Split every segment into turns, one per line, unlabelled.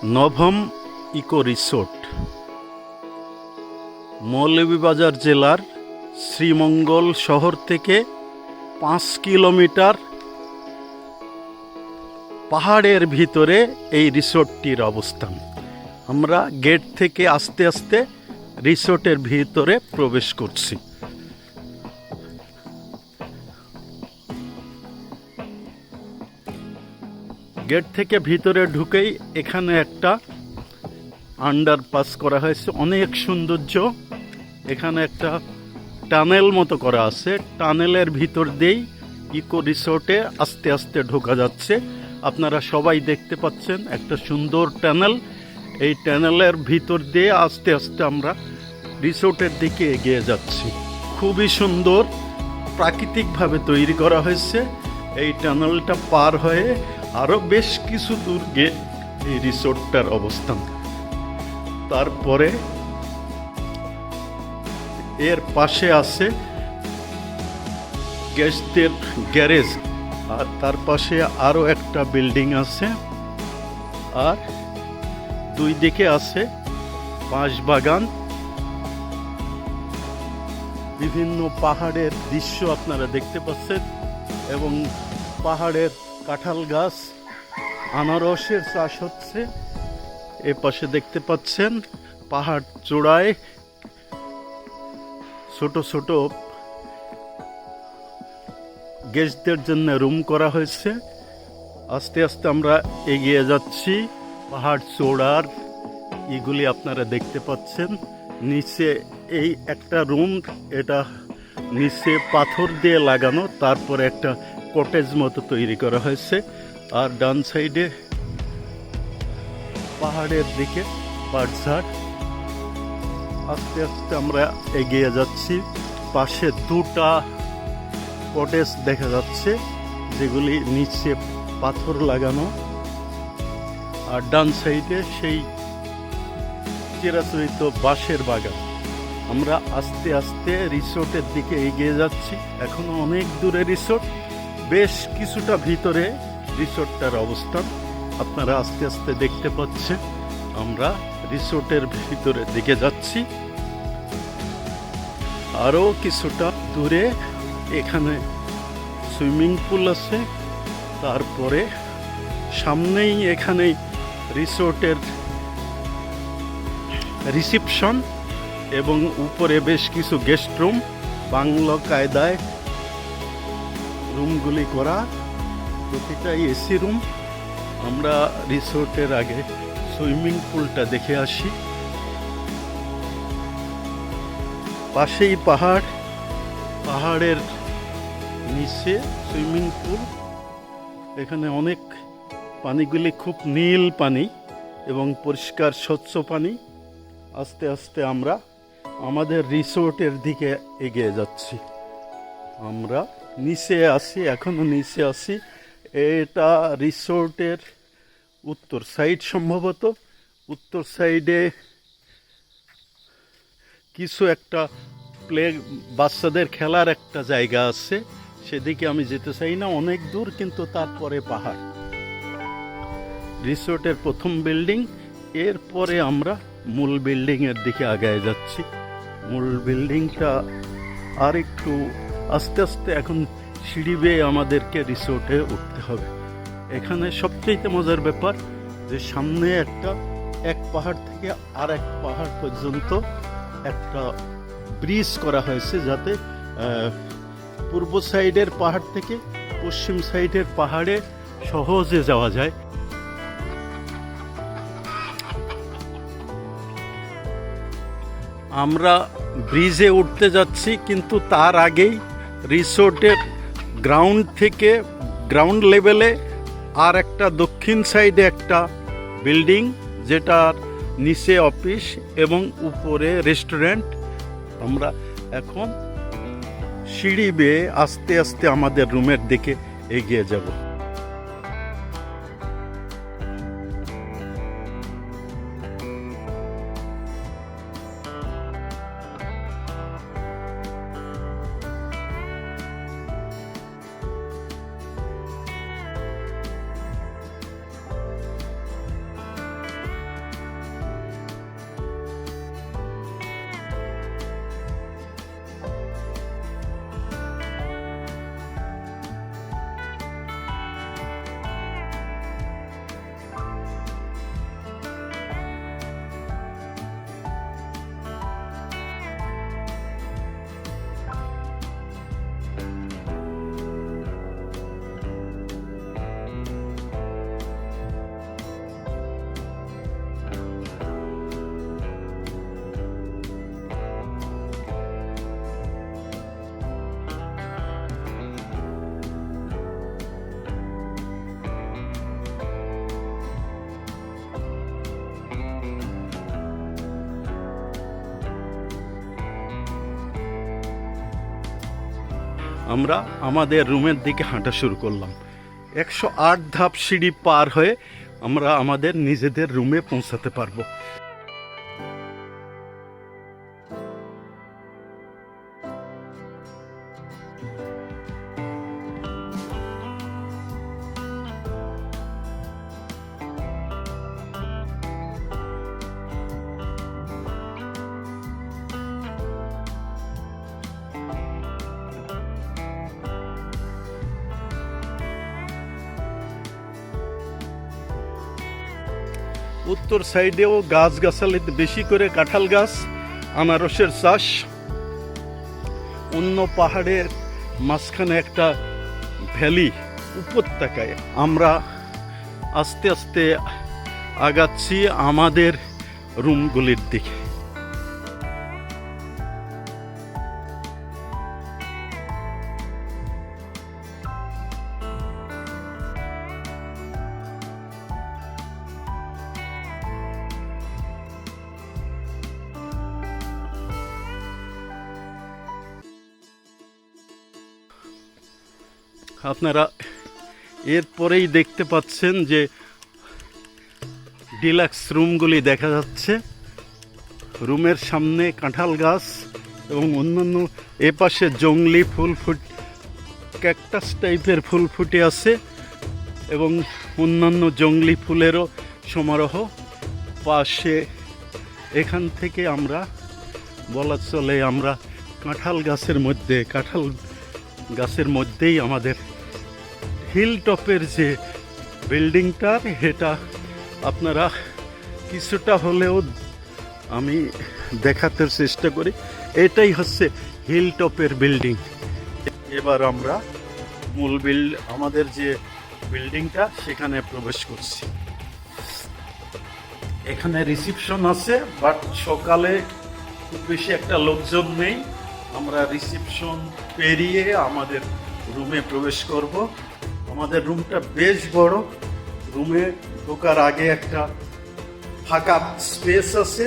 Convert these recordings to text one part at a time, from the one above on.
নভম eco resort Moulvibazar জেলার শ্রীমঙ্গল শহর থেকে 5 কিলোমিটার পাহাড়ের ভিতরে এই রিসোর্টটির অবস্থান। আমরা গেট থেকে আস্তে আস্তে রিসোর্টের ভিতরে প্রবেশ করছি। গেট থেকে ভিতরে ঢুকেই এখানে একটা আন্ডারপাস করা হয়েছে, অনেক সৌন্দর্য। এখানে একটা টানেল মতো করা আছে, টানেলের ভিতর দিয়েই ইকো রিসোর্টে আস্তে আস্তে ঢোকা যাচ্ছে। আপনারা সবাই দেখতে পাচ্ছেন একটা সুন্দর টানেল। এই টানেলের ভিতর দিয়ে আস্তে আস্তে আমরা রিসোর্টের দিকে এগিয়ে যাচ্ছি। খুবই সুন্দর প্রাকৃতিকভাবে তৈরি করা হয়েছে। এই টানেলটা পার হয়ে আরও বেশ কিছু দূর গিয়ে এই রিসোর্টটার অবস্থান। তারপরে এর পাশে আছে গেস্টদের গ্যারেজ, আর তার পাশে আরও একটা বিল্ডিং আছে, আর দুই দিকে আছে বাঁশবাগান। বিভিন্ন পাহাড়ের দৃশ্য আপনারা দেখতে পাচ্ছেন, এবং পাহাড়ের কাঁঠাল গাছ, আনারসের চাষ হচ্ছে। এ পাশে দেখতে পাচ্ছেন পাহাড় চূড়ায় ছোট ছোট গেস্টদের জন্য রুম করা হয়েছে। আস্তে আস্তে আমরা এগিয়ে যাচ্ছি। পাহাড় চূড়ার এগুলি আপনারা দেখতে পাচ্ছেন। নিচে এই একটা রুম, এটা নিচে পাথর দিয়ে লাগানো, তারপরে একটা কটেজ মতো তৈরি করা হয়েছে। আর ডান সাইডে পাহাড়ের দিকে পাটঝাড়। আস্তে আস্তে আমরা এগিয়ে যাচ্ছি। পাশে দুটা কটেজ দেখা যাচ্ছে, যেগুলি নিচে পাথর লাগানো। আর ডান সাইডে সেই চিরাচরিত বাঁশের বাগান। আমরা আস্তে আস্তে রিসোর্টের দিকে এগিয়ে যাচ্ছি। এখনো অনেক দূরে রিসোর্ট, বেশ কিছুটা ভিতরে রিসোর্টটার অবস্থান আপনারা আস্তে আস্তে দেখতে পাচ্ছেন। আমরা রিসোর্টের ভিতরের দিকে যাচ্ছি। আরও কিছুটা দূরে এখানে সুইমিং পুল আছে। তারপরে সামনেই এখানে রিসোর্টের রিসেপশন, এবং উপরে বেশ কিছু গেস্ট রুম, বাংলা কায়দায় রুমগুলি করা, প্রতিটাই এসি রুম। আমরা রিসোর্টের আগে সুইমিং পুলটা দেখে আসি। পাশেই পাহাড়, পাহাড়ের নিচে সুইমিং পুল। এখানে অনেক পানিগুলি খুব নীল পানি এবং পরিষ্কার স্বচ্ছ পানি। আস্তে আস্তে আমরা আমাদের রিসোর্টের দিকে এগিয়ে যাচ্ছি। আমরা নিচে আসি, এখনো নিচে আসি। এটা রিসোর্টের উত্তর সাইড, সম্ভবত উত্তর সাইডে কিছু একটা বাচ্চাদের খেলার একটা জায়গা আছে। সেদিকে আমি যেতে চাই না, অনেক দূর, কিন্তু তারপরে পাহাড়। রিসোর্টের প্রথম বিল্ডিং, এরপরে আমরা মূল বিল্ডিংয়ের দিকে আগায় যাচ্ছি। মূল বিল্ডিংটা আর একটু আস্তে আস্তে এখন সিঁড়ি বেয়ে আমাদেরকে রিসোর্টে উঠতে হবে। এখানে সবচেয়ে মজার ব্যাপার যে সামনে এক পাহাড় থেকে আর এক পাহাড় পর্যন্ত একটা ব্রিজ করা হয়েছে, যাতে পূর্ব সাইডের পাহাড় থেকে পশ্চিম সাইডের পাহাড়ে সহজে যাওয়া যায়। আমরা ব্রিজে উঠতে যাচ্ছি, কিন্তু তার আগেই রিসোর্টের গ্রাউন্ড থেকে গ্রাউন্ড লেভেলে আর একটা দক্ষিণ সাইডে একটা বিল্ডিং, যেটার নিচে অফিস এবং উপরে রেস্টুরেন্ট। আমরা এখন সিঁড়ি বেয়ে আস্তে আস্তে আমাদের রুমের দিকে এগিয়ে যাব। আমরা আমাদের রুমের দিকে হাঁটা শুরু করলাম। 108 ধাপ সিঁড়ি পার হয়ে আমরা আমাদের নিজেদের রুমে পৌঁছাতে পারবো। উত্তর সাইডেও গাছগাছালিতে বেশি করে কাঁঠাল গাছ, আনারসের চাষ। অন্য পাহাড়ের মাঝখানে একটা ভ্যালি, উপত্যকায় আমরা আস্তে আস্তে আগাচ্ছি আমাদের রুমগুলির দিকে। আপনারা এরপরেই দেখতে পাচ্ছেন যে ডিলাক্স রুমগুলি দেখা যাচ্ছে। রুমের সামনে কাঁঠাল গাছ এবং অন্যান্য এপাশে জংলি ক্যাকটাস টাইপের ফুল ফুটে আছে এবং অন্যান্য জংলি ফুলেরও সমারোহ পাশে। এখান থেকে আমরা বলা চলে আমরা কাঁঠাল গাছের মধ্যেই আমাদের হিল টপের যে বিল্ডিংটা, এটা আপনারা কিছুটা হলেও আমি দেখাতে চেষ্টা করি। এটাই হচ্ছে হিল টপের বিল্ডিং। এবার আমরা আমাদের যে বিল্ডিংটা সেখানে প্রবেশ করছি। এখানে রিসিপশন আছে, বাট সকালে খুব বেশি একটা লোকজন নেই। আমরা রিসিপশন পেরিয়ে আমাদের রুমে প্রবেশ করব। আমাদের রুমটা বেশ বড়। রুমে ঢোকার আগে একটা ফাঁকা স্পেস আছে,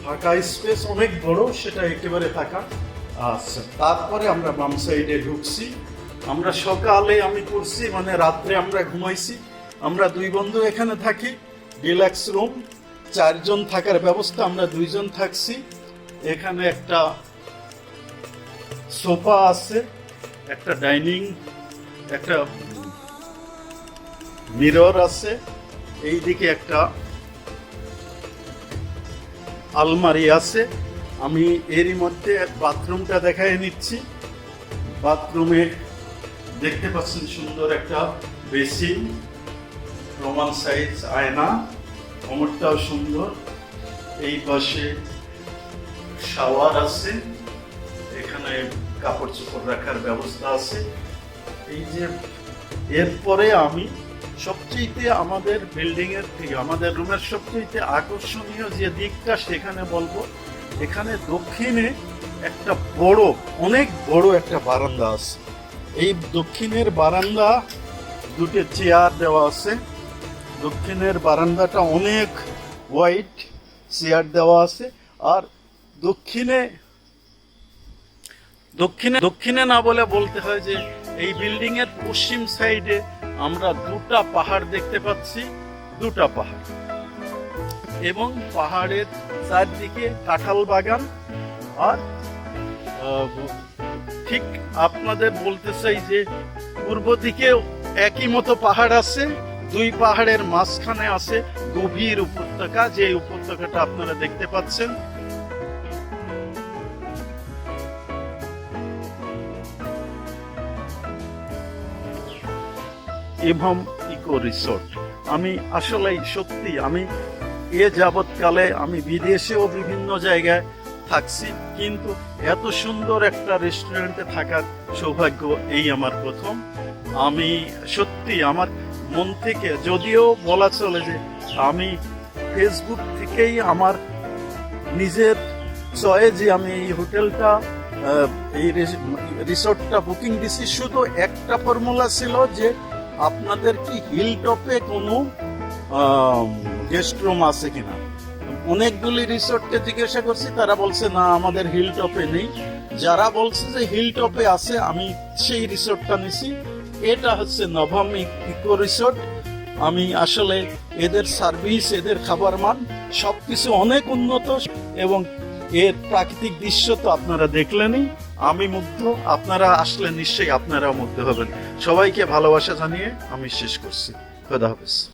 ফাঁকা স্পেস অনেক বড়, সেটা একেবারে ফাঁকা। আচ্ছা, তারপরে আমরা বাম সাইডে ঢুকছি। আমরা সকালে আমি করছি, মানে রাত্রে আমরা ঘুমাইছি। আমরা 2 বন্ধু এখানে থাকি। ডিলাক্স রুম, 4 জন থাকার ব্যবস্থা, আমরা 2 জন থাকছি। এখানে একটা সোফা আছে, একটা ডাইনিং, একটা মিরর আছে, এইদিকে একটা আলমারি আছে। আমি এরই মধ্যে বাথরুমটা দেখাই নিচ্ছি। বাথরুমে দেখতে পাচ্ছেন সুন্দর একটা বেসিন, রোমান সাইজ আয়না, কমোডটাও সুন্দর। এই পাশে শাওয়ার আছে, এখানে কাপড় চোপড় রাখার ব্যবস্থা আছে। এই যে এরপরে আমি সবচেয়ে আমাদের বিল্ডিং এর থেকে আমাদের রুমের সবচেয়ে আকর্ষণীয় যে দিকটা সেখানে বলবো, এখানে দক্ষিণে একটা অনেক বড় একটা বারান্দা আছে। এই দক্ষিণের বারান্দা 2টে চেয়ার দেওয়া আছে। দক্ষিণের বারান্দাটা অনেক হোয়াইট, চেয়ার দেওয়া আছে। আর দক্ষিণে না বলতে হয় যে এই বিল্ডিং এর পশ্চিম সাইডে আমরা 2টা পাহাড় দেখতে পাচ্ছি, 2টা পাহাড়, এবং পাহাড়ের চারদিকে কাঁঠাল বাগান। আর ঠিক আপনাদের বলতে চাই যে পূর্ব দিকেও একই মতো পাহাড় আছে। 2 পাহাড়ের মাঝখানে আছে গভীর উপত্যকা, যে উপত্যকাটা আপনারা দেখতে পাচ্ছেন। ইভম ইকো রিসোর্ট, আমি আসলেই সত্যি আমি যাবৎকালে আমি বিদেশেও বিভিন্ন জায়গায় থাকছি, কিন্তু এত সুন্দর একটা রেস্টুরেন্টে থাকার সৌভাগ্য এই আমার প্রথম। আমি সত্যি আমার মন থেকে, যদিও বলা চলে যে আমি ফেসবুক থেকেই আমার নিজের চয়েসে আমি এই হোটেলটা, এই রিসোর্টটা বুকিং দিছি। শুধু একটা ফর্মুলা ছিল যে আপনাদের কি হিল টপে কোনো গেস্ট রুম আছে কিনা। অনেকগুলি রিসোর্টকে জিজ্ঞাসা করছি, তারা বলছে না আমাদের হিল টপে নেই। যারা বলছে যে হিল টপে আছে, আমি সেই রিসোর্টটা নিছি। এটা হচ্ছে নভম ইকো রিসোর্ট। আমি আসলে এদের সার্ভিস, এদের খাবার মান সবকিছু অনেক উন্নত, এবং এর প্রাকৃতিক দৃশ্য তো আপনারা দেখলেনই। আমি মুগ্ধ, আপনারা আসলে নিশ্চয়ই আপনারাও মুগ্ধ হবেন। সবাইকে ভালোবাসা জানিয়ে আমি শেষ করছি। খোদা হাফেজ।